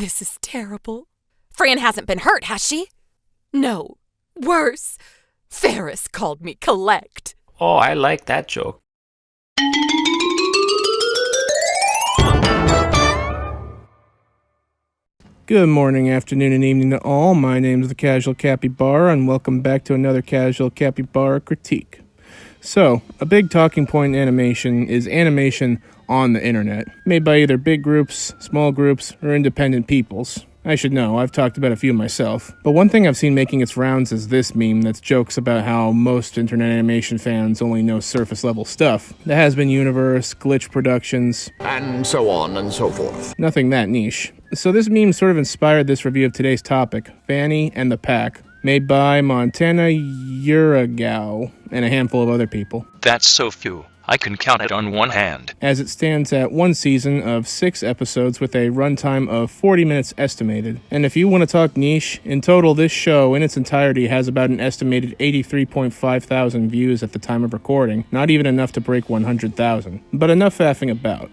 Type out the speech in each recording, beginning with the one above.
This is terrible. Fran hasn't been hurt, has she? No. Worse. Ferris called me collect. Oh, I like that joke. Good morning, afternoon, and evening to all. My name is the Casual Capybara, and welcome back to another Casual Capybara Critique. So, a big talking point in animation is animation on the internet, made by either big groups, small groups, or independent peoples. I should know, I've talked about a few myself. But one thing I've seen making its rounds is this meme that's jokes about how most internet animation fans only know surface-level stuff. The Has-Been Universe, Glitch Productions, and so on and so forth. Nothing that niche. So this meme sort of inspired this review of today's topic, Fanny and the Pack, made by Montana Uragao and a handful of other people. That's so few. I can count it on one hand. As it stands at one season of 6 episodes with a runtime of 40 minutes estimated. And if you want to talk niche, in total this show in its entirety has about an estimated 83.5 thousand views at the time of recording. Not even enough to break 100,000. But enough faffing about.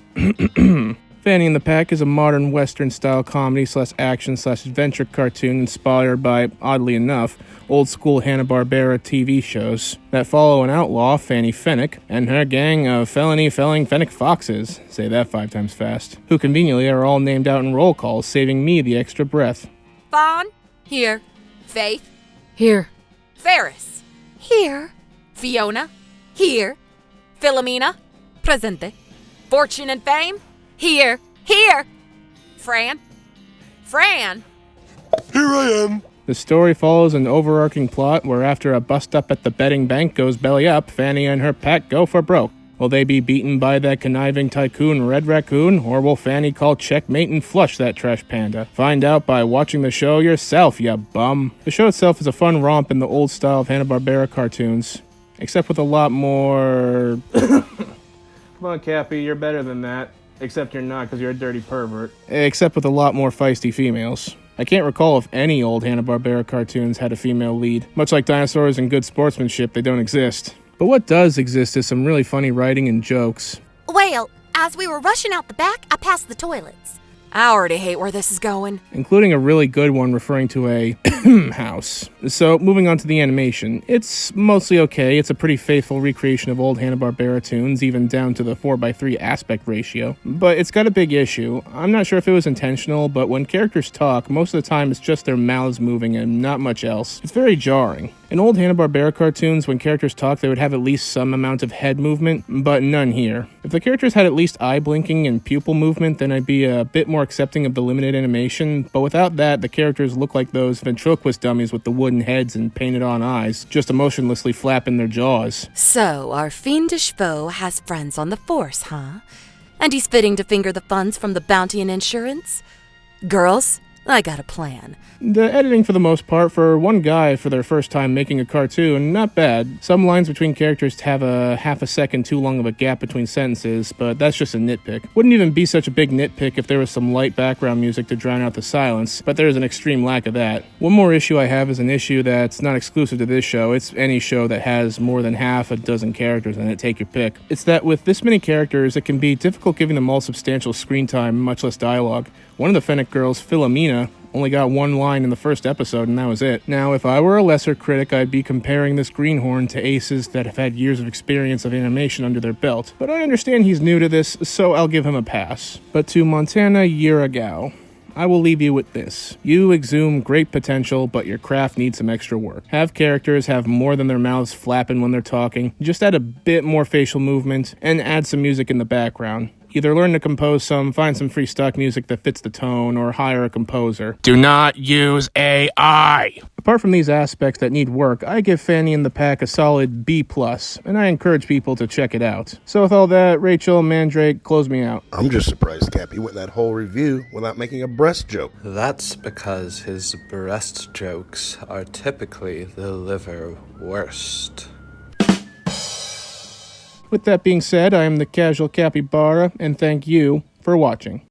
Fanny and the Pack is a modern Western-style comedy/action/adventure cartoon inspired by, oddly enough, old-school Hanna-Barbera TV shows that follow an outlaw, Fanny Fennick, and her gang of felony-felling Fennick foxes, say that 5 times fast, who conveniently are all named out in roll calls, saving me the extra breath. Fawn? Here. Faith? Here. Ferris? Here. Fiona? Here. Philomena? Presente. Fortune and Fame? Here. Here. Fran? Fran? Here I am. The story follows an overarching plot where after a bust-up at the betting bank goes belly up, Fanny and her pack go for broke. Will they be beaten by that conniving tycoon Red Raccoon, or will Fanny call checkmate and flush that trash panda? Find out by watching the show yourself, ya bum. The show itself is a fun romp in the old style of Hanna-Barbera cartoons, except with a lot more... Come on, Cappy, you're better than that. Except you're not, because you're a dirty pervert. Except with a lot more feisty females. I can't recall if any old Hanna-Barbera cartoons had a female lead. Much like dinosaurs and good sportsmanship, they don't exist. But what does exist is some really funny writing and jokes. Well, as we were rushing out the back, I passed the toilets. I already hate where this is going. Including a really good one referring to a house. So, moving on to the animation. It's mostly okay. It's a pretty faithful recreation of old Hanna-Barbera tunes, even down to the 4:3 aspect ratio. But it's got a big issue. I'm not sure if it was intentional, but when characters talk, most of the time it's just their mouths moving and not much else. It's very jarring. In old Hanna-Barbera cartoons, when characters talk, they would have at least some amount of head movement, but none here. If the characters had at least eye blinking and pupil movement, then I'd be a bit more accepting of the limited animation, but without that, the characters look like those ventriloquist dummies with the wooden heads and painted-on eyes, just emotionlessly flapping their jaws. So, our fiendish foe has friends on the force, huh? And he's fitting to finger the funds from the bounty and insurance? Girls, I got a plan. The editing, for the most part, for one guy for their first time making a cartoon, not bad. Some lines between characters have a half a second too long of a gap between sentences, but that's just a nitpick. Wouldn't even be such a big nitpick if there was some light background music to drown out the silence, but there's an extreme lack of that. One more issue I have is an issue that's not exclusive to this show. It's any show that has more than half a dozen characters in it, take your pick. It's that with this many characters, it can be difficult giving them all substantial screen time, much less dialogue. One of the Fennick girls, Philomena, only got one line in the first episode, and that was it. Now, if I were a lesser critic, I'd be comparing this greenhorn to aces that have had years of experience of animation under their belt. But I understand he's new to this, so I'll give him a pass. But to Montana Uragao, I will leave you with this. You exhume great potential, but your craft needs some extra work. Have characters have more than their mouths flapping when they're talking. Just add a bit more facial movement, and add some music in the background. Either learn to compose some, find some free stock music that fits the tone, or hire a composer. Do not use AI! Apart from these aspects that need work, I give Fanny and the Pack a solid B+, and I encourage people to check it out. So with all that, Rachel, Mandrake, close me out. I'm just surprised Cappy went that whole review without making a breast joke. That's because his breast jokes are typically the liver worst. With that being said, I am the Casual Capybara, and thank you for watching.